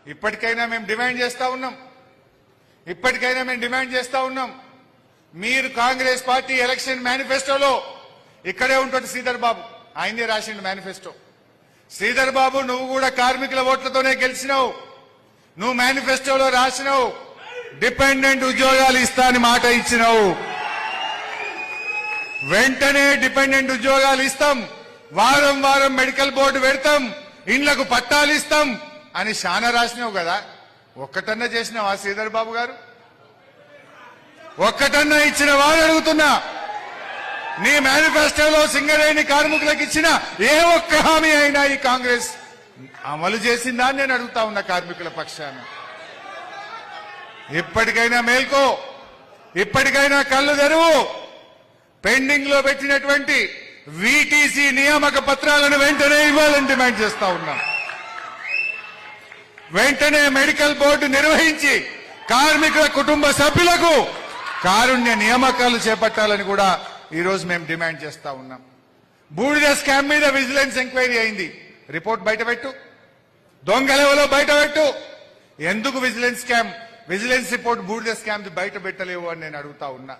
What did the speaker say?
ఇప్పటికైనా మేము డిమాండ్ చేస్తా ఉన్నాం మీరు కాంగ్రెస్ పార్టీ ఎలక్షన్ మేనిఫెస్టోలో ఇక్కడే ఉంటుంది శ్రీధర్ బాబు, ఆయనే రాసిండు మేనిఫెస్టో. శ్రీధర్ బాబు, నువ్వు కూడా కార్మికుల ఓట్లతోనే గెలిచినావు. నువ్వు మేనిఫెస్టోలో రాసినావు డిపెండెంట్ ఉద్యోగాలు ఇస్తా అని మాట ఇచ్చినావు. వెంటనే డిపెండెంట్ ఉద్యోగాలు ఇస్తాం, వారం వారం మెడికల్ బోర్డు పెడతాం, ఇండ్లకు పట్టాలు ఇస్తాం అని శానా రాసినావు కదా. ఒక్కటన్నా చేసినావా శ్రీధర్ బాబు గారు? ఒక్కటన్నా ఇచ్చిన వారు అడుగుతున్నా. నీ మేనిఫెస్టోలో సింగరేణి కార్మికులకు ఇచ్చిన ఏ ఒక్క హామీ అయినా ఈ కాంగ్రెస్ అమలు చేసిందా అని నేను అడుగుతా ఉన్నా కార్మికుల పక్షాన. ఇప్పటికైనా మేల్కో, ఇప్పటికైనా కళ్ళు తెరువు. పెండింగ్ లో పెట్టినటువంటి వీటీసీ నియామక పత్రాలను వెంటనే ఇవ్వాలని డిమాండ్ చేస్తా ఉన్నాం. వెంటనే మెడికల్ బోర్డు నిర్వహించి కార్మికుల కుటుంబ సభ్యులకు కారుణ్య నియామకాలు చేపట్టాలని కూడా ఈ రోజు మేము డిమాండ్ చేస్తా ఉన్నాం. బూడిద స్కామ్ మీద విజిలెన్స్ ఎంక్వైరీ అయింది, రిపోర్ట్ బయటపెట్టు. దొంగలెవలో బయటపెట్టు. ఎందుకు విజిలెన్స్ రిపోర్ట్ బూడిద స్కామ్ బయట పెట్టలేవు అని నేను అడుగుతా ఉన్నా.